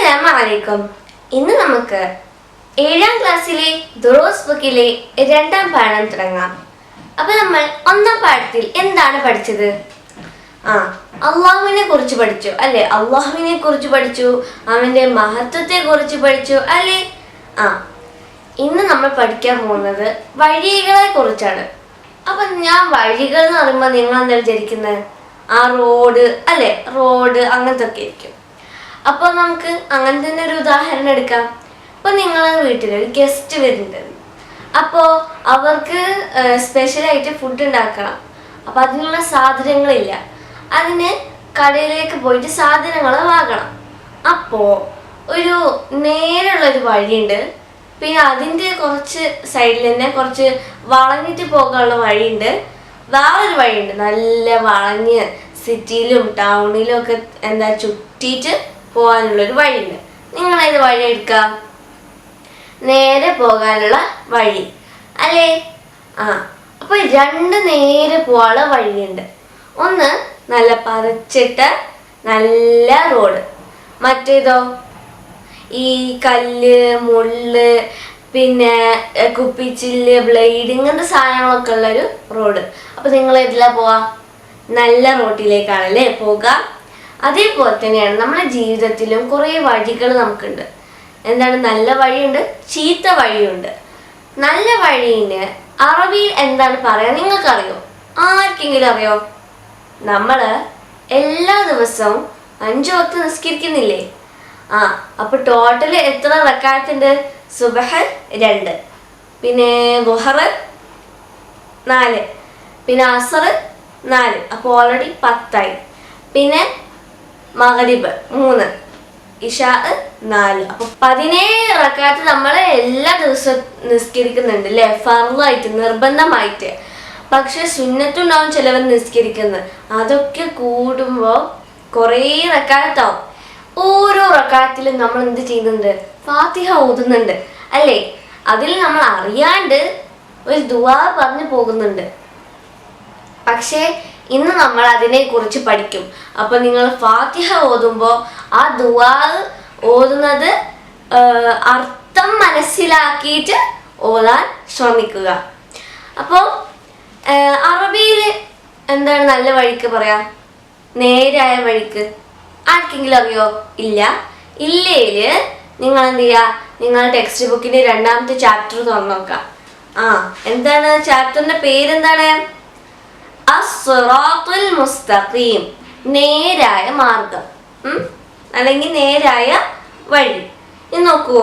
അസ്സലാമലൈക്കും. ഇന്ന് നമുക്ക് 7ാം ക്ലാസ്സിലെ ദുറൂസ് ബുക്കിലെ 2ാം പാഠം തുടങ്ങാം. അപ്പൊ നമ്മൾ 1ാം പാഠത്തിൽ എന്താണ് പഠിച്ചത്? അള്ളാഹുവിനെ കുറിച്ച് പഠിച്ചു അല്ലെ? അള്ളാഹുവിനെ കുറിച്ച് പഠിച്ചു, അവന്റെ മഹത്വത്തെ കുറിച്ച് പഠിച്ചു അല്ലെ? ഇന്ന് നമ്മൾ പഠിക്കാൻ പോകുന്നത് വഴികളെ കുറിച്ചാണ്. അപ്പൊ ഞാൻ വഴികൾ എന്ന് പറയുമ്പോൾ നിങ്ങൾ എന്താ വിചാരിക്കുന്നത്? റോഡ് അല്ലെ? റോഡ് അങ്ങനത്തെ ഒക്കെ ഇരിക്കും. അപ്പൊ നമുക്ക് അങ്ങനെ തന്നെ ഒരു ഉദാഹരണം എടുക്കാം. അപ്പൊ നിങ്ങളെ വീട്ടിലൊരു ഗസ്റ്റ് വരുന്നുണ്ട്. അപ്പോൾ അവർക്ക് സ്പെഷ്യലായിട്ട് ഫുഡ് ഉണ്ടാക്കണം. അപ്പൊ അതിനുള്ള സാധനങ്ങളില്ല. അതിന് കടയിലേക്ക് പോയിട്ട് സാധനങ്ങൾ വാങ്ങണം. അപ്പോൾ ഒരു നേരെയുള്ളൊരു വഴിയുണ്ട്, പിന്നെ അതിൻ്റെ കുറച്ച് സൈഡിൽ തന്നെ കുറച്ച് വളഞ്ഞിട്ട് പോകാനുള്ള വഴിയുണ്ട്, വേറൊരു വഴിയുണ്ട് നല്ല വളഞ്ഞ് സിറ്റിയിലും ടൗണിലും ഒക്കെ ചുറ്റിയിട്ട് പോകാനുള്ളൊരു വഴിയുണ്ട്. നിങ്ങളതിന് വഴി എടുക്കാം, നേരെ പോകാനുള്ള വഴി അല്ലേ? അപ്പൊ രണ്ട് നേരെ പോകാനുള്ള വഴിയുണ്ട്. ഒന്ന് നല്ല പതച്ചിട്ട നല്ല റോഡ്, മറ്റേതോ ഈ കല്ല് മുള്ള് പിന്നെ കുപ്പിച്ചില്ല് ബ്ലേഡ് ഇങ്ങനത്തെ സാധനങ്ങളൊക്കെ ഉള്ളൊരു റോഡ്. അപ്പൊ നിങ്ങൾ ഇതിലാ പോവാ? നല്ല റോഡിലേക്കാണല്ലേ പോകുക. അതേപോലെ തന്നെയാണ് നമ്മുടെ ജീവിതത്തിലും കുറേ വഴികൾ നമുക്കുണ്ട്. നല്ല വഴിയുണ്ട്, ചീത്ത വഴിയുണ്ട്. നല്ല വഴിന് അറബിയിൽ എന്താണ് പറയാ നിങ്ങൾക്കറിയോ? ആർക്കെങ്കിലും അറിയോ? നമ്മള് എല്ലാ ദിവസവും 5 വക്ത് നിസ്കരിക്കുന്നില്ലേ? അപ്പൊ ടോട്ടൽ എത്ര റക്അത്തുണ്ട്? സുബ്ഹ് 2, പിന്നെ ദുഹർ 4, പിന്നെ അസർ 4, അപ്പോൾ ഓൾറെഡി 10ആയി. പിന്നെ മഗ്രിബ് 3, ഇശാ 4, അപ്പൊ 17 റക്അത്ത് നമ്മൾ എല്ലാ ദിവസവും നിസ്കരിക്കുന്നുണ്ട് അല്ലേ? ഫർളായിട്ട് നിർബന്ധമായിട്ട്. പക്ഷെ സുന്നത്തുണ്ടാവും ചിലവർ നിസ്കരിക്കുന്നത്. അതൊക്കെ കൂടുമ്പോൾ കുറേ റക്അത്താവും. ഓരോ റക്അത്തിലും നമ്മൾ എന്ത് ചെയ്യുന്നുണ്ട്? ഫാത്തിഹ ഓതുന്നുണ്ട് അല്ലേ? അതിൽ നമ്മൾ അറിയാണ്ട് ഒരു ദുആ പറഞ്ഞു പോകുന്നുണ്ട്. പക്ഷേ ഇന്ന് നമ്മൾ അതിനെ കുറിച്ച് പഠിക്കും. അപ്പൊ നിങ്ങൾ ഫാത്തിഹ ഓതുമ്പോൾ ആ ദുആ ഓതുന്നത് അർത്ഥം മനസ്സിലാക്കിയിട്ട് ഓതാൻ ശ്രമിക്കുക. അപ്പോൾ അറബിയിൽ എന്താണ് നല്ല വഴിക്ക് പറയാ? നേരായ വഴിക്ക് ആർക്കെങ്കിലും അറിയോ? ഇല്ല. ഇല്ലേല് നിങ്ങൾ എന്ത് ചെയ്യുക? നിങ്ങൾ ടെക്സ്റ്റ് ബുക്കിന്റെ 2ാമത്തെ ചാപ്റ്റർ തുറന്നു നോക്കാം. എന്താണ് ചാപ്റ്ററിന്റെ പേരെന്താണ്? അസ്സിറാത്തുൽ മുസ്തഖീം, നേരായ മാർഗം അല്ലെങ്കിൽ നേരായ വഴി. ഇത് നോക്കൂ,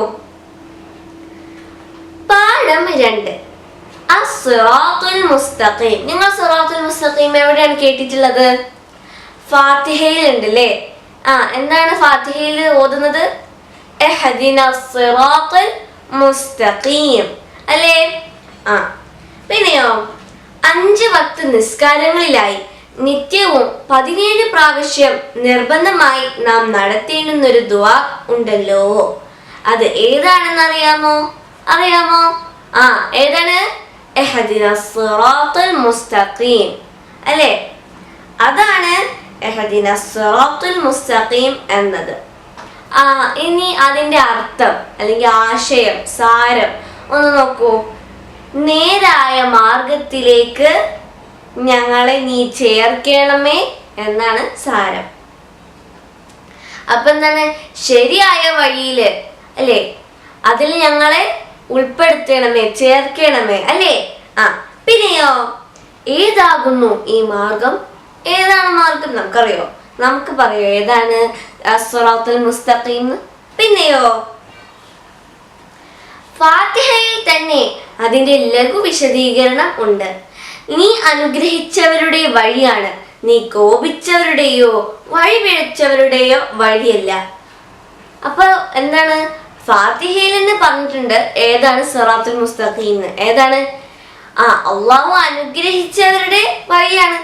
പാഠം 2 അസ്സിറാത്തുൽ മുസ്തഖീം. നിങ്ങൾ സിറാത്തുൽ മുസ്തഖീം എവിടെയാണ് കേട്ടിട്ടുള്ളത്? ഫാത്തിഹയിൽ ഉണ്ട് അല്ലേ? എന്താണ് ഫാത്തിഹയിൽ ഓതുന്നത്? ഇഹ്ദിനസ് സിറാത്തുൽ മുസ്തഖീം അല്ലേ? പിന്നെയോ 5 വക്ത് നിസ്കാരങ്ങളിലായി നിത്യവും 17 പ്രാവശ്യം നിർബന്ധമായി നാം നടത്തേണ്ടുന്നൊരു ദുആ ഉണ്ടല്ലോ. അത് ഏതാണെന്ന് അറിയാമോ? ഏതാണ്? ഇഹ്ദിനസ് സിറാത്തുൽ മുസ്തഖീം അല്ലേ? അതാണ് ഇഹ്ദിനസ് സിറാത്തുൽ മുസ്തഖീം എന്നത്. ഇനി അതിന്റെ അർത്ഥം അല്ലെങ്കിൽ ആശയം, സാരം ഒന്ന് നോക്കൂ. നേരായ മാർഗത്തിലേക്ക് ഞങ്ങളെ നീ ചേർക്കണമേ എന്നാണ് സാരം. അപ്പൊ എന്താണ്? ശരിയായ വഴിയില് അല്ലേ? അതിൽ ഞങ്ങളെ ഉൾപ്പെടുത്തണമേ, ചേർക്കണമേ അല്ലേ? പിന്നെയോ ഏതാകുന്നു ഈ മാർഗം? ഏതാണ് മാർഗം? നമുക്കറിയോ? നമുക്ക് പറയോ ഏതാണ് അസ്സിറാത്തുൽ മുസ്തഖീം? പിന്നെയോ ഫാത്തിഹയിൽ തന്നെ അതിന്റെ ലഘു വിശദീകരണം ഉണ്ട്. നീ അനുഗ്രഹിച്ചവരുടെ വഴിയാണ്, നീ കോപിച്ചവരുടെയോ വഴിപിഴച്ചവരുടെയോ വഴിയല്ല. അപ്പൊ എന്താണ്? ഫാത്തിഹയിൽ തന്നെ പറഞ്ഞിട്ടുണ്ട് ഏതാണ് സിറാത്തുൽ മുസ്തഖീം. ഏതാണ്? അള്ളാഹു അനുഗ്രഹിച്ചവരുടെ വഴിയാണ്,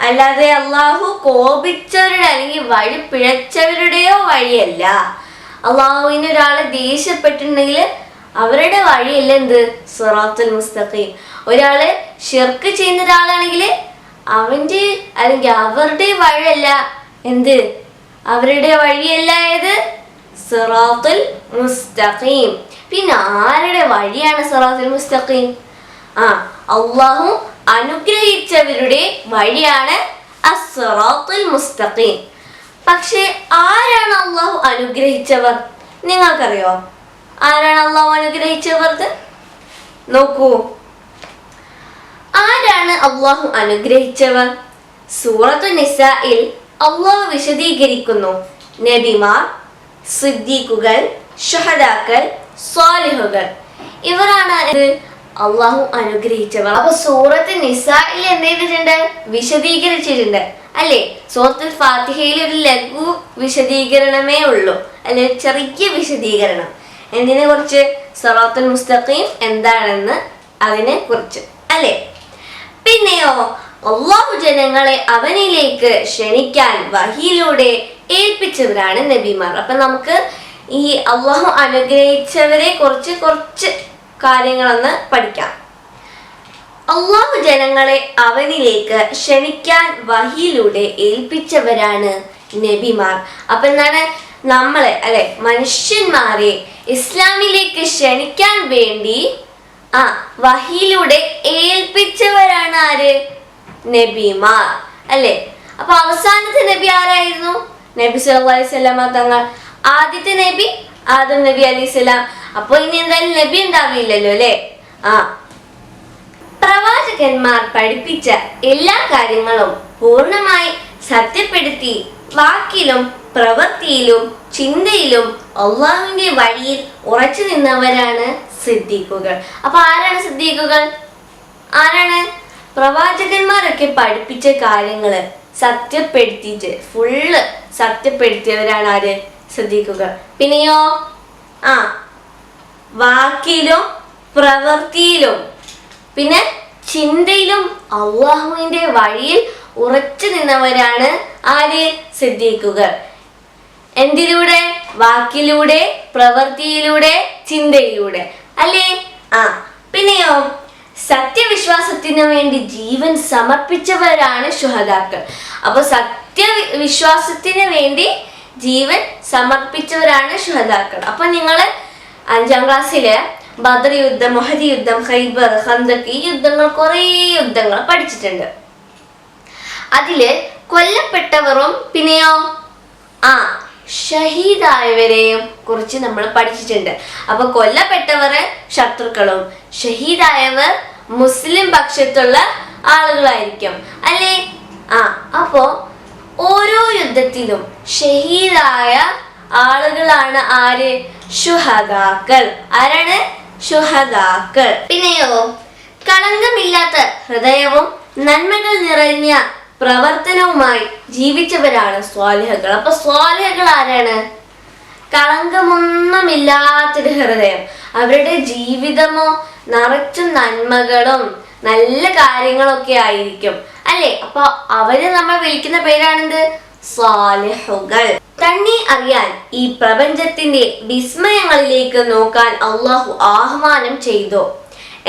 അല്ലാതെ അള്ളാഹു കോപിച്ചവരുടെ അല്ലെങ്കിൽ വഴി പിഴച്ചവരുടെയോ വഴിയല്ല. അള്ളാഹുവിന് ഒരാളെ ദേഷ്യപ്പെട്ടിട്ടുണ്ടെങ്കിൽ അവരുടെ വഴിയല്ല എന്ത്? സിറാത്തുൽ മുസ്തഖീം. ഒരാള് ശിർക്ക് ചെയ്യുന്ന ഒരാളാണെങ്കിൽ അവന്റെ അല്ലെങ്കിൽ അവരുടെ വഴിയല്ല എന്ത്? അവരുടെ വഴിയല്ല ഏത്? സിറാത്തുൽ മുസ്തഖീം. പിന്നെ ആരുടെ വഴിയാണ് സിറാത്തുൽ മുസ്തഖീം? അള്ളാഹു അനുഗ്രഹിച്ചവരുടെ വഴിയാണ് അസ്സിറാത്തുൽ മുസ്തഖീം. പക്ഷെ ആരാണ് അള്ളാഹു അനുഗ്രഹിച്ചവർ? നിങ്ങൾക്കറിയോ ആരാണ് അള്ളാഹു അനുഗ്രഹിച്ചവർ? നോക്കൂ, ആരാണ് അള്ളാഹു അനുഗ്രഹിച്ചവർ? സൂറത്തു നിസായിൽ അള്ളാഹു വിശദീകരിക്കുന്നു. നബിമാർ, സിദ്ദീഖുകൾ, ശുഹദാക്കൾ, സ്വാലിഹുകൾ, ഇവരാണ് അള്ളാഹു അനുഗ്രഹിച്ചവർ. അപ്പൊ സൂറത്ത് നിസായിൽ എന്ത് ചെയ്തിട്ടുണ്ട്? വിശദീകരിച്ചിട്ടുണ്ട് അല്ലെ? സൂറത്തുൽ ഫാത്തിഹയിൽ ഒരു ലഘു വിശദീകരണമേ ഉള്ളൂ, അല്ലെ? ചെറിയ വിശദീകരണം. എന്തിനെ കുറിച്ച്? സിറാത്തുൽ മുസ്തഖീം എന്താണെന്ന് അതിനെ കുറിച്ച്, അല്ലെ? പിന്നെയോ അള്ളാഹു ജനങ്ങളെ അവനിലേക്ക് ക്ഷണിക്കാൻ വഹിയിലൂടെ ഏൽപ്പിച്ചവരാണ് നബിമാർ. അപ്പൊ നമുക്ക് ഈ അള്ളാഹു അനുഗ്രഹിച്ചവരെ കുറിച്ച് കുറച്ച് കാര്യങ്ങളൊന്ന് പഠിക്കാം. അള്ളാഹു ജനങ്ങളെ അവനിലേക്ക് ക്ഷണിക്കാൻ വഹിയിലൂടെ ഏൽപ്പിച്ചവരാണ് നബിമാർ. അപ്പൊ എന്താണ്? നമ്മളെ, അല്ലെ, മനുഷ്യന്മാരെ ഇസ്ലാമിലേക്ക് ക്ഷണിക്കാൻ വേണ്ടി വഹിയിലൂടെ ഏൽപ്പിച്ചവരാണ് ആര്? നബിമാർ, അല്ലെ? അപ്പൊ അവസാനത്തെ നബി ആരായിരുന്നു? നബി സല്ലല്ലാഹു അലൈഹി വസല്ലമ തങ്ങൾ. ആദ്യത്തെ നബി ആദം നബി അലൈഹിസ്സലാം. അപ്പൊ ഇനി എന്തായാലും നബി ഉണ്ടാവില്ലല്ലോ, അല്ലെ? പ്രവാചകന്മാർ പഠിപ്പിച്ച എല്ലാ കാര്യങ്ങളും പൂർണ്ണമായി സത്യപ്പെടുത്തി വാക്കിലും പ്രവൃത്തിയിലും ചിന്തയിലും അള്ളാഹുവിന്റെ വഴിയിൽ ഉറച്ചു നിന്നവരാണ് സിദ്ദീഖുകൾ. അപ്പൊ ആരാണ് സിദ്ദീഖുകൾ? ആരാണ്? പ്രവാചകന്മാരൊക്കെ പഠിപ്പിച്ച കാര്യങ്ങള് സത്യപ്പെടുത്തിയിട്ട് ഫുള്ള് സത്യപ്പെടുത്തിയവരാണ് ആര്? സിദ്ദീഖുകൾ. പിന്നെയോ വാക്കിലും പ്രവൃത്തിയിലും പിന്നെ ചിന്തയിലും അള്ളാഹുവിന്റെ വഴിയിൽ ഉറച്ചു നിന്നവരാണ് ആര്? സിദ്ദീഖുകൾ. എന്തിലൂടെ? വാക്കിലൂടെ, പ്രവൃത്തിയിലൂടെ, ചിന്തയിലൂടെ, അല്ലേ? പിന്നെയോ സത്യവിശ്വാസത്തിന് വേണ്ടി ജീവൻ സമർപ്പിച്ചവരാണ് ശുഹദാക്കൾ. അപ്പൊ സത്യവിശ്വാസത്തിന് വേണ്ടി ജീവൻ സമർപ്പിച്ചവരാണ് ശുഹദാക്കൾ. അപ്പൊ നിങ്ങള് 5ാം ക്ലാസ്സില് ബദർ യുദ്ധം, ഉഹദ് യുദ്ധം, ഖൈബർ, ഖന്ദഖ്, ഈ യുദ്ധങ്ങൾ, കുറേ യുദ്ധങ്ങൾ പഠിച്ചിട്ടുണ്ട്. അതില് കൊല്ലപ്പെട്ടവരും പിന്നെയോ ഷഹീദായവരെയും കുറിച്ച് നമ്മൾ പഠിച്ചിട്ടുണ്ട്. അപ്പൊ കൊല്ലപ്പെട്ടവർ ശത്രുക്കളും ഷഹീദായവർ മുസ്ലിം പക്ഷത്തുള്ള ആളുകളായിരിക്കും, അല്ലേ? അപ്പോ ഓരോ യുദ്ധത്തിലും ഷഹീദായ ആളുകളാണ് ആര്? ശുഹദാക്കൾ. ആരാണ്? ശുഹദാക്കൾ. പിന്നെയോ കളങ്കമില്ലാത്ത ഹൃദയവും നന്മകൾ നിറഞ്ഞ പ്രവർത്തനവുമായി ജീവിച്ചവരാണ് സ്വാലിഹകൾ. അപ്പൊ സ്വാലിഹകൾ ആരാണ്? കളങ്കമൊന്നുമില്ലാത്തൊരു ഹൃദയം, അവരുടെ ജീവിതമോ നിറച്ചും നന്മകളും നല്ല കാര്യങ്ങളൊക്കെ ആയിരിക്കും, അല്ലെ? അപ്പൊ അവരെ നമ്മൾ വിളിക്കുന്ന പേരാണെന്ത്? സ്വാലിഹുകൾ. തന്നെ അറിയാൻ ഈ പ്രപഞ്ചത്തിന്റെ വിസ്മയങ്ങളിലേക്ക് നോക്കാൻ അള്ളാഹു ആഹ്വാനം ചെയ്തു.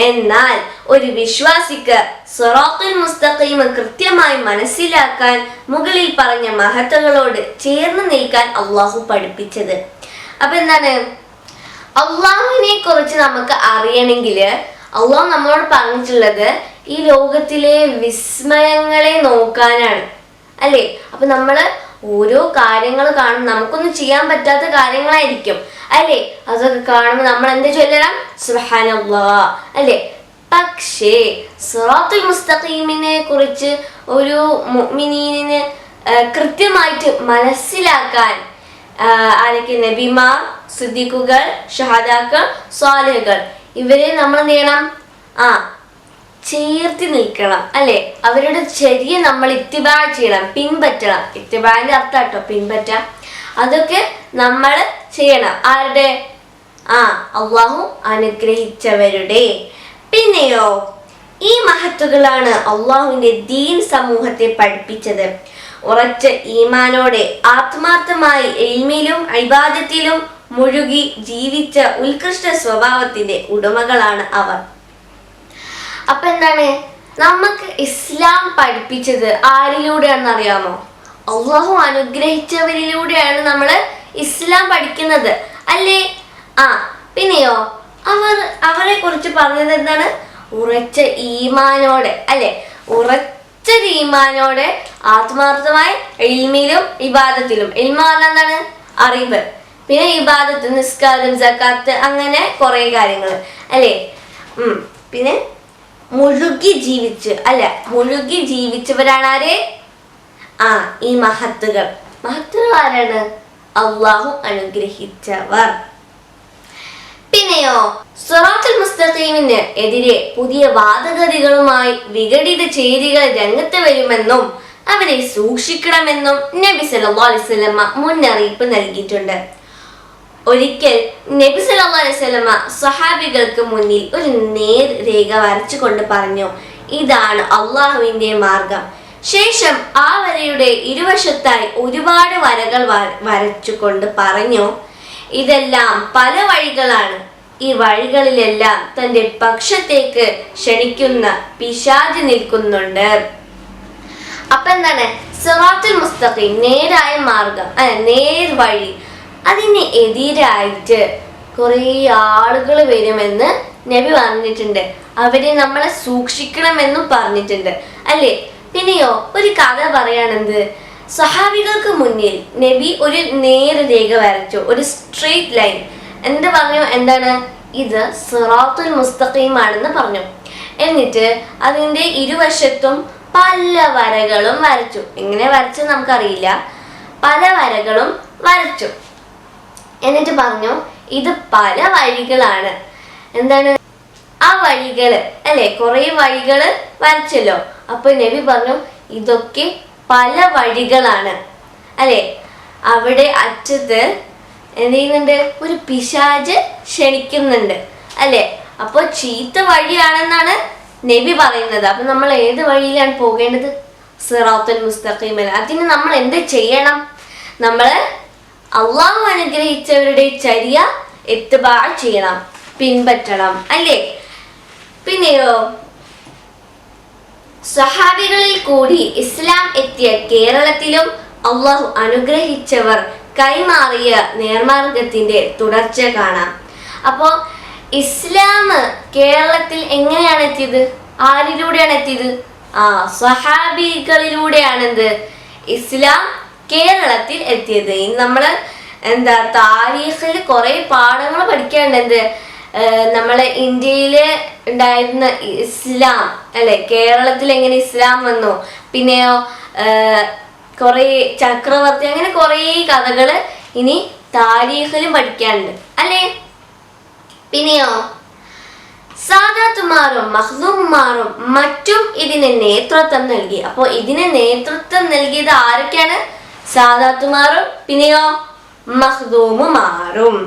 എന്നാൽ ഒരു വിശ്വാസിക്ക് സിറാത്തുൽ മുസ്തഖീം കൃത്യമായി മനസ്സിലാക്കാൻ മുകളിൽ പറഞ്ഞ മഹത്തുകളോട് ചേർന്ന് നിൽക്കാൻ അള്ളാഹു പഠിപ്പിച്ചത്. അപ്പൊ എന്താണ്? അള്ളാഹുവിനെ കുറിച്ച് നമുക്ക് അറിയണമെങ്കിൽ അള്ളാഹു നമ്മളോട് പറഞ്ഞിട്ടുള്ളത് ഈ ലോകത്തിലെ വിസ്മയങ്ങളെ നോക്കാനാണ്, അല്ലേ? അപ്പൊ നമ്മള് ഓരോ കാര്യങ്ങൾ കാണും, നമുക്കൊന്നും ചെയ്യാൻ പറ്റാത്ത കാര്യങ്ങളായിരിക്കും, അല്ലേ? അതൊക്കെ കാണുമ്പോൾ നമ്മൾ എന്ത് ചൊല്ലണം? സുബ്ഹാനല്ലാഹ്, അല്ലേ? പക്ഷേ സിറാത്തുൽ മുസ്തഖീമിനെ കുറിച്ച് ഒരു മുഅ്മിനീനിന് കൃത്യമായിട്ട് മനസ്സിലാക്കാൻ ആരൊക്കെ? നബിമാർ, സിദ്ദീഖുകൾ, ഷഹദാക്കൾ, സ്വാലിഹുകൾ, ഇവരെ നമ്മൾ എന്ത് ചെയ്യണം? ചേർത്തി നിൽക്കണം, അല്ലെ? അവരുടെ ചര്യ നമ്മൾ ഇത്തിബാ ചെയ്യണം, പിൻപറ്റണം. ഇത്തിബാന്റെ അർത്ഥം കേട്ടോ പിൻപറ്റാം. അതൊക്കെ നമ്മൾ ചെയ്യണം. ആരുടെ? അള്ളാഹു അനുഗ്രഹിച്ചവരുടെ. പിന്നെയോ ഈ മഹത്തുകളാണ് അള്ളാഹുവിന്റെ ദീൻ സമൂഹത്തെ പഠിപ്പിച്ചത്. ഉറച്ച ഈമാനോടെ ആത്മാർത്ഥമായി ഇൽമിലും ഇബാദത്തിലും മുഴുകി ജീവിച്ച ഉത്കൃഷ്ട സ്വഭാവത്തിന്റെ ഉടമകളാണ് അവർ. അപ്പൊ എന്താണ്? നമുക്ക് ഇസ്ലാം പഠിപ്പിച്ചത് ആരിലൂടെയാണെന്ന് അറിയാമോ? അള്ളാഹു അനുഗ്രഹിച്ചവരിലൂടെയാണ് നമ്മൾ ഇസ്ലാം പഠിക്കുന്നത് അല്ലേ? പിന്നെയോ അവരെ കുറിച്ച് പറഞ്ഞത് എന്താണ്? ഉറച്ച ഈമാനോടെ അല്ലെ, ഉറച്ച ഈമാനോടെ ആത്മാർത്ഥമായ ഇൽമിലും ഇബാദത്തിലും. ഇൽമ പറഞ്ഞാൽ എന്താണ്? അറിവ്. പിന്നെ ഇബാദത്ത്, നിസ്കാരം, സക്കാത്ത്, അങ്ങനെ കുറെ കാര്യങ്ങൾ അല്ലേ. പിന്നെ മുഴുകി ജീവിച്ചവരാണ് ആര്? ഈ മഹത്തുകൾ. മഹത്തുകൾ ആരാണ്? അള്ളാഹു അനുഗ്രഹിച്ചവർ. പിന്നെയോ സിറാത്തുൽ മുസ്തഖീമിന് എതിരെ പുതിയ വാദഗതികളുമായി വിഘടിത ചേരികൾ രംഗത്ത് വരുമെന്നും അവരെ സൂക്ഷിക്കണമെന്നും നബി സല്ലല്ലാഹു അലൈഹി വസല്ലമ മുന്നറിയിപ്പ് നൽകിയിട്ടുണ്ട്. ഒരിക്കൽ നബി സല്ലല്ലാഹു അലൈഹി വസല്ലമ സ്വഹാബികൾക്ക് മുന്നിൽ ഒരു നേർരേഖ വരച്ചുകൊണ്ട് പറഞ്ഞു, ഇതാണ് അള്ളാഹുവിന്റെ മാർഗം. ശേഷം ആ വരയുടെ ഇരുവശത്തായി ഒരുപാട് വരകൾ വരച്ചുകൊണ്ട് പറഞ്ഞു, ഇതെല്ലാം പല വഴികളാണ്. ഈ വഴികളിലെല്ലാം തന്റെ പക്ഷത്തേക്ക് ക്ഷണിക്കുന്ന പിശാച് നിൽക്കുന്നുണ്ട്. അപ്പൊ എന്താണ്? സിറാത്തുൽ മുസ്തഖീം, നേരായ മാർഗം, നേർവഴി. അതിന് എതിരായിട്ട് കുറെ ആളുകൾ വരുമെന്ന് നബി പറഞ്ഞിട്ടുണ്ട്. അവരെ നമ്മളെ സൂക്ഷിക്കണമെന്നും പറഞ്ഞിട്ടുണ്ട് അല്ലേ. പിന്നെയോ ഒരു കഥ പറയാണെന്ത്? സഹാബികൾക്ക് മുന്നിൽ നബി ഒരു നേർരേഖ വരച്ചു, ഒരു സ്ട്രെയിറ്റ് ലൈൻ. എന്നിട്ട് പറഞ്ഞു, എന്താണ് ഇത്? സിറാത്തുൽ മുസ്തഖീം ആണെന്ന് പറഞ്ഞു. എന്നിട്ട് അതിന്റെ ഇരുവശത്തും പല വരകളും വരച്ചു. എങ്ങനെ വരച്ചു നമുക്കറിയില്ല, പല വരകളും വരച്ചു. എന്നിട്ട് പറഞ്ഞു, ഇത് പല വഴികളാണ്. എന്താണ് ആ വഴികള് അല്ലെ? കുറെ വഴികള് വരച്ചല്ലോ. അപ്പൊ നബി പറഞ്ഞു, ഇതൊക്കെ പല വഴികളാണ് അല്ലെ. അവിടെ അറ്റത്ത് എന്ത് ചെയ്യുന്നുണ്ട്? ഒരു പിശാച് ക്ഷണിക്കുന്നുണ്ട് അല്ലെ. അപ്പൊ ചീത്ത വഴിയാണെന്നാണ് നബി പറയുന്നത്. അപ്പൊ നമ്മൾ ഏത് വഴിയിലാണ് പോകേണ്ടത്? സിറാത്തുൽ മുസ്തഖീമിൽ. അതിന് നമ്മൾ എന്ത് ചെയ്യണം? നമ്മള് അള്ളാഹു അനുഗ്രഹിച്ചവരുടെ ചര്യ ഇത്ബാ ചെയ്യണം, പിൻപറ്റണം അല്ലേ. പിന്നെയോ സഹാബികളിൽ കൂടി ഇസ്ലാം എത്തിയ കേരളത്തിലും അള്ളാഹു അനുഗ്രഹിച്ചവർ കൈമാറിയ നേർമാർഗത്തിന്റെ തുടർച്ച കാണാം. അപ്പോ ഇസ്ലാം കേരളത്തിൽ എങ്ങനെയാണ് എത്തിയത്? ആരിലൂടെയാണ് എത്തിയത്? സഹാബികളിലൂടെയാണ് എന്ത് ഇസ്ലാം കേരളത്തിൽ എത്തിയത്. നമ്മള് താരീഖിൽ കുറെ പാഠങ്ങൾ പഠിക്കാനുണ്ട്. എന്ത് നമ്മളെ ഇന്ത്യയില് ഉണ്ടായിരുന്ന ഇസ്ലാം അല്ലെ, കേരളത്തിൽ എങ്ങനെ ഇസ്ലാം വന്നു, പിന്നെയോ കുറെ ചക്രവർത്തി, അങ്ങനെ കുറെ കഥകള് ഇനി താരീഖിലും പഠിക്കാനുണ്ട് അല്ലേ. പിന്നെയോ സാദാത്തുമാരും മഖ്ദൂമുമാരും മറ്റും ഇതിന് നേതൃത്വം നൽകി. അപ്പോൾ ഇതിന് നേതൃത്വം നൽകിയത് ആരൊക്കെയാണ്? സാദാത്തുമാരും പിന്നെയോ മഖ്ദൂമുമാരും.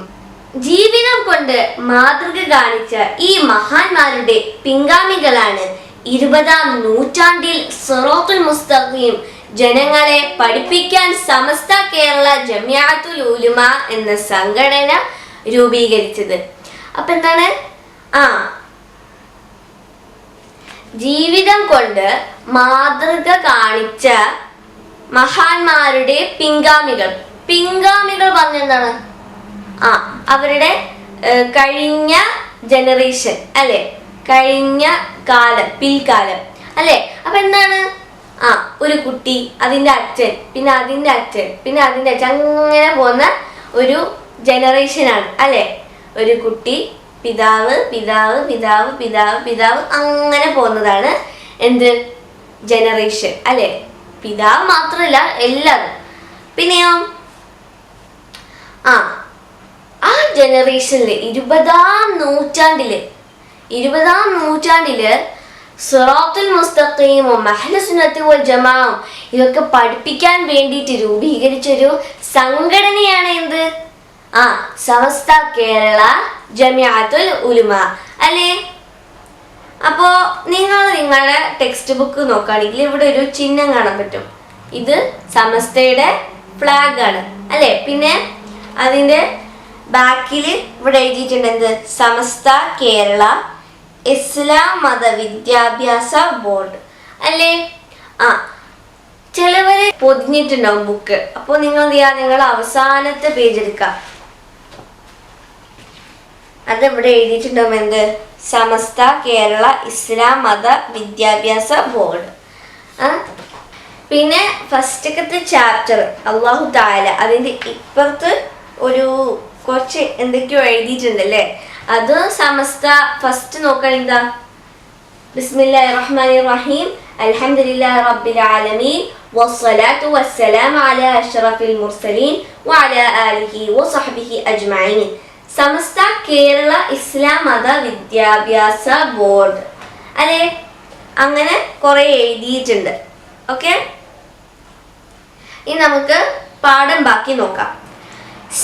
ജീവിതം കൊണ്ട് മാതൃക കാണിച്ച ഈ മഹാന്മാരുടെ പിൻഗാമികളാണ് 20-ാം നൂറ്റാണ്ടിൽ സിറാത്തുൽ മുസ്തഖീം ജനങ്ങളെ പഠിപ്പിക്കാൻ സമസ്ത കേരള ജമിഅത്തുൽ ഉലമ എന്ന സംഘടന രൂപീകരിച്ചത്. അപ്പൊ എന്താണ്? ജീവിതം കൊണ്ട് മാതൃക കാണിച്ച മഹാന്മാരുടെ പിൻഗാമികൾ പറഞ്ഞെന്താണ്? അവരുടെ കഴിഞ്ഞ ജനറേഷൻ അല്ലെ, കഴിഞ്ഞ കാലം, പിൽക്കാലം അല്ലെ. അപ്പൊ എന്താണ്? ഒരു കുട്ടി, അതിന്റെ അച്ഛൻ, പിന്നെ അതിന്റെ അച്ഛൻ, പിന്നെ അതിന്റെ അച്ഛൻ, അങ്ങനെ പോകുന്ന ഒരു ജനറേഷനാണ് അല്ലെ. ഒരു കുട്ടി, പിതാവ്, പിതാവ്, പിതാവ്, പിതാവ്, പിതാവ്, അങ്ങനെ പോകുന്നതാണ് എന്ത്? ജനറേഷൻ അല്ലെ. പിതാവ് മാത്രമല്ല, എല്ലാവരും. പിന്നെയോ ആ ജനറേഷനില് 20-ാം നൂറ്റാണ്ടില് സിറാത്തുൽ മുസ്തഖീമും അഹ്ലുസ് സുന്നത്തി വൽ ജമാഅവും ഇതൊക്കെ പഠിപ്പിക്കാൻ വേണ്ടിയിട്ട് രൂപീകരിച്ചൊരു സംഘടനയാണ് എന്ത്? സമസ്ത കേരള ജമിഅത്തുൽ ഉലമ അല്ലേ. അപ്പോ നിങ്ങളുടെ ടെക്സ്റ്റ് ബുക്ക് നോക്കുകയാണെങ്കിൽ ഇവിടെ ഒരു ചിഹ്നം കാണാൻ പറ്റും. ഇത് സമസ്തയുടെ ഫ്ലാഗ് ആണ് അല്ലേ. പിന്നെ അതിന്റെ ബാക്കിൽ ഇവിടെ എഴുതിയിട്ടുണ്ട് എന്ത്? സമസ്ത കേരള ഇസ്ലാം മത വിദ്യാഭ്യാസ ബോർഡ് അല്ലേ. ചിലവര് പൊതിഞ്ഞിട്ടുണ്ടാവും ബുക്ക്. അപ്പോൾ നിങ്ങൾ എന്ത് ചെയ്യുക, നിങ്ങൾ അവസാനത്തെ പേജ് എടുക്കുക. അതിവിടെ എഴുതിയിട്ടുണ്ടാവും എന്ത്, സമസ്ത കേരള ഇസ്ലാം മത വിദ്യാഭ്യാസ ബോർഡ്. പിന്നെ ഫസ്റ്റത്തെ ചാപ്റ്റർ അല്ലാഹു തആല, അതിൻ്റെ ഇപ്പുറത്ത് ഒരു കുറച്ച് എന്തൊക്കെയോ എഴുതിയിട്ടുണ്ടല്ലേ. അത് സമസ്ത ഫസ്റ്റ് നോക്കാൻ എന്താ, ബിസ്മില്ലാഹിർ റഹ്മാനിർ റഹീം അൽഹംദുലില്ലാഹി റബ്ബിൽ ആലമീൻ വസ്സലാത്തു വസ്സലാമു അലാ അഷ്റഫിൽ മുർസലീൻ വഅലാ ആലിഹി വസഹ്ബിഹി അജ്മഈൻ. സമസ്ത കേരള ഇസ്ലാം മത വിദ്യാഭ്യാസ ബോർഡ് അല്ലേ, അങ്ങനെ കുറെ എഴുതിയിട്ടുണ്ട്. ഓക്കെ, ഇനി നമുക്ക് പാഠം ബാക്കി നോക്കാം.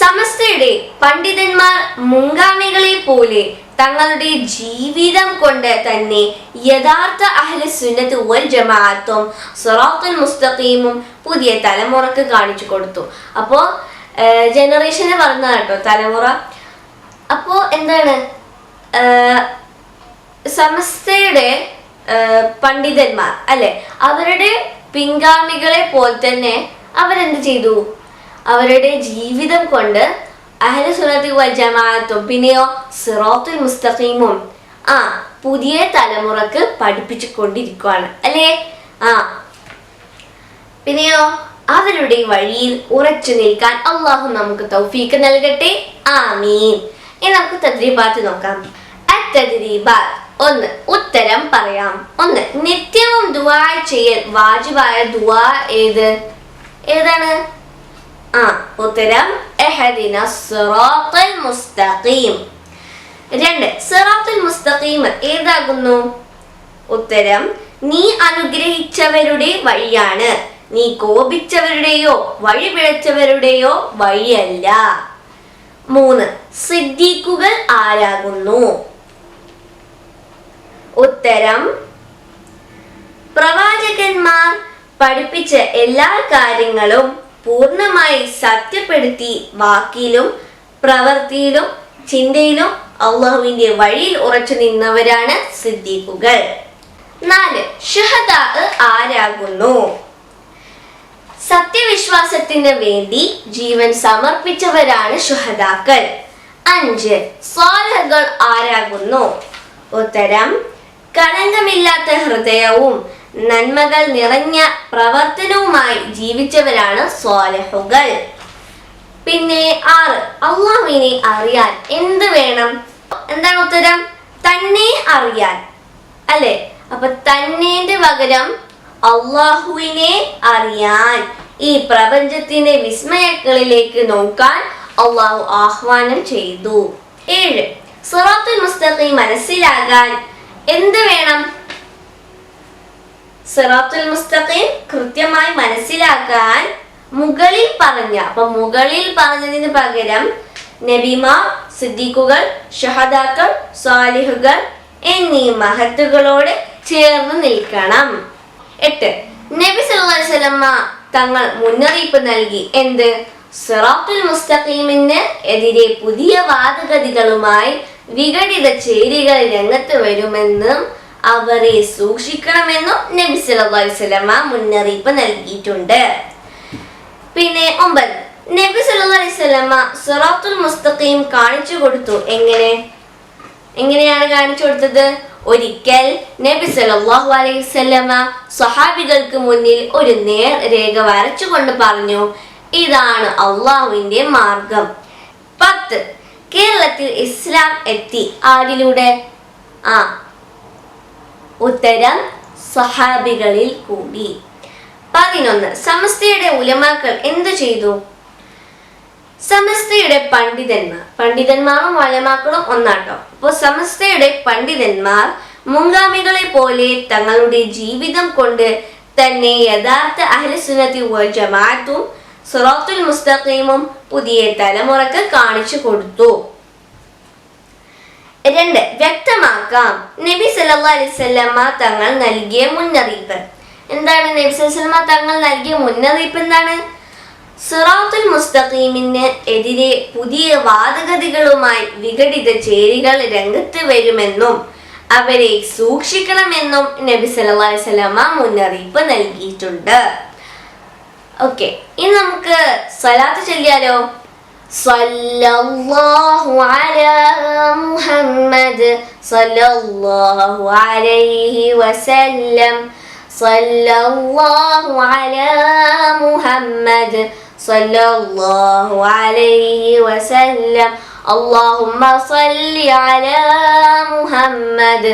സമസ്തയുടെ പണ്ഡിതന്മാർ മുൻഗാമികളെ പോലെ തങ്ങളുടെ ജീവിതം കൊണ്ട് തന്നെ യഥാർത്ഥ അഹ്ലു സുന്നത്ത് വൽ ജമാഅത്തും സിറാത്തുൽ മുസ്തഖീമും പുതിയ തലമുറക്ക് കാണിച്ചു കൊടുത്തു. അപ്പോൾ ജനറേഷനെ പറഞ്ഞതാണ് കേട്ടോ, തലമുറ. അപ്പോൾ എന്താണ്, സമസ്തയുടെ പണ്ഡിതന്മാർ അല്ലെ, അവരുടെ പിൻഗാമികളെ പോലെ തന്നെ അവരെന്ത് ചെയ്തു, അവരുടെ ജീവിതം കൊണ്ട് അഹ്ലു സുന്നത്തി വൽ ജമാഅത്തും പിന്നെയോ സിറാത്തുൽ മുസ്തഖീമും പുതിയ തലമുറക്ക് പഠിപ്പിച്ചു കൊണ്ടിരിക്കുകയാണ് അല്ലേ. പിന്നെയോ അവരുടെ വഴിയിൽ ഉറച്ചു നിൽക്കാൻ അള്ളാഹു നമുക്ക് തൗഫീഖ് നൽകട്ടെ, ആമീൻ. ഇനി നമുക്ക് തദ്രീബാത്ത് നോക്കാം. അത്തദ്രീബാത്ത്. 1. ഉത്തരം പറയാം. 1. നിത്യവും ദുആ ചെയ്യൽ വാജിബായ ദുആ ഏതാണ്? ഉത്തരം ഇഹ്ദിനസ് സിറാത്തൽ മുസ്തഖീം. 2. സിറാത്തുൽ മുസ്തഖീം ഏതാകുന്നു? ഉത്തരം നീ അനുഗ്രഹിച്ചവരുടെ വഴിയാണ്, നീ കോപിച്ചവരുടെയോ വഴിപിഴച്ചവരുടെയോ വഴിയല്ല. 3. സിദ്ദീഖുകൾ ആരാകുന്നു? ഉത്തരം പ്രവാചകന്മാർ പഠിപ്പിച്ച എല്ലാ കാര്യങ്ങളും പൂർണ്ണമായി സത്യപ്പെടുത്തി വാക്കിലും പ്രവൃത്തിയിലും ചിന്തയിലും അള്ളാഹുവിന്റെ വഴിയിൽ ഉറച്ചു നിന്നവരാണ് സിദ്ദീഖുകൾ. 4. ശുഹദാ ആരാകുന്നു? സത്യവിശ്വാസത്തിന് വേണ്ടി ജീവൻ സമർപ്പിച്ചവരാണ് ശുഹദാക്കൾ. 5. സ്വാലിഹുകൾ ആരാകുന്നു? ഉത്തരം കളങ്കമില്ലാത്ത ഹൃദയവും നന്മകൾ നിറഞ്ഞ പ്രവർത്തനവുമായി ജീവിച്ചവരാണ് സ്വാലിഹുകൾ. പിന്നെ 6. അള്ളാഹുവിനെ അറിയാൻ എന്ത് വേണം? എന്താണ് ഉത്തരം? തന്നെ അറിയാൻ അല്ലെ. അപ്പൊ തന്നേന്റെ പകരം അള്ളാഹുവിനെ അറിയാൻ, ഈ പ്രപഞ്ചത്തിന്റെ വിസ്മയങ്ങളിലേക്ക് നോക്കാൻ അള്ളാഹു ആഹ്വാനം ചെയ്തു. 7. സിറാത്തുൽ മുസ്തഖീം മനസ്സിലാകാൻ എന്ത് വേണം? സിറാത്തുൽ മുസ്തഖീം കൃത്യമായി മനസ്സിലാക്കാൻ മുകളിൽ പറഞ്ഞതിന് പകരം നബിമാർ, സിദ്ദീഖുകൾ, ഷഹദാക്കൾ, സ്വാലിഹുകൾ എന്നീ മഹത്തുകളോട് ചേർന്ന് നിൽക്കണം. 8. നബി സല്ലല്ലാഹു അലൈഹി വസല്ലമ തങ്ങൾ മുന്നറിയിപ്പ് നൽകി. എന്ത്? സിറാത്തുൽ മുസ്തഖീമിന് എതിരെ പുതിയ വാദഗതികളുമായി വിഘടിത ചേരികൾ രംഗത്ത് വരുമെന്നും അവരെ സൂക്ഷിക്കണമെന്നും നബി സല്ലല്ലാഹു അലൈഹി വസല്ലമ മുന്നറിയിപ്പ് നൽകിയിട്ടുണ്ട്. പിന്നെ 9. നബി സല്ലല്ലാഹു അലൈഹി വസല്ലമ സിറാത്തുൽ മുസ്തഖീം കാണിച്ചു കൊടുത്തു. എങ്ങനെയാണ് കാണിച്ചു കൊടുത്തത്? ഒരിക്കൽ നബി സല്ലല്ലാഹു അലൈഹി വസല്ലമ സ്വഹാബികൾക്ക് മുന്നിൽ ഒരു നേർരേഖ വരച്ചുകൊണ്ട് പറഞ്ഞു, ഇതാണ് അള്ളാഹുവിന്റെ മാർഗം. 10. കേരളത്തിൽ ഇസ്ലാം എത്തി ആരിലൂടെ? ഉത്തരം സ്വഹാബികളിൽ കൂടി. 11. സമസ്തയുടെ ഉലമാക്കൾ എന്തു ചെയ്തു? സമസ്തയുടെ പണ്ഡിതന്മാരും ഉലമാക്കളും ഒന്നാട്ടോ. അപ്പോൾ സമസ്തയുടെ പണ്ഡിതന്മാർ മുൻഗാമികളെ പോലെ തങ്ങളുടെ ജീവിതം കൊണ്ട് തന്നെ യഥാർത്ഥ അഹ്ലു സുന്നത്തി വൽ ജമാഅത്തും സിറാത്തുൽ മുസ്തഖീമും പുതിയ തലമുറക്ക് കാണിച്ചു കൊടുത്തു. 2. വ്യക്തമാക്കാം. നബി സല്ലല്ലാഹു അലൈഹി വസല്ലമ തങ്ങൾ നൽകിയ മുന്നറിയിപ്പ് എന്താണ്? നബി സല്ലല്ലാഹു അലൈഹി വസല്ലമ തങ്ങൾ നൽകിയ മുന്നറിയിപ്പ് എന്താണ്? സിറാത്തുൽ മുസ്തഖീമിന് എതിരെ പുതിയ വാദഗതികളുമായി വിഘടിത ചേരികൾ രംഗത്ത് വരുമെന്നും അവരെ സൂക്ഷിക്കണമെന്നും നബി സല്ലല്ലാഹു അലൈഹി വസല്ലമ മുന്നറിയിപ്പ് നൽകിയിട്ടുണ്ട്. ഓക്കെ, ഇനി നമുക്ക് സ്വലാത്ത് ചൊല്ലിയാലോ? സല്ലല്ലാഹു അലാ മുഹമ്മദ് സല്ലല്ലാഹു അലൈഹി വസല്ലം. സല്ലല്ലാഹു അലാ മുഹമ്മദ് സല്ലല്ലാഹു അലൈഹി വസല്ലം. اللهم صل على محمد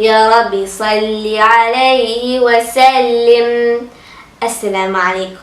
يا ربي صل عليه وسلم. السلام عليكم.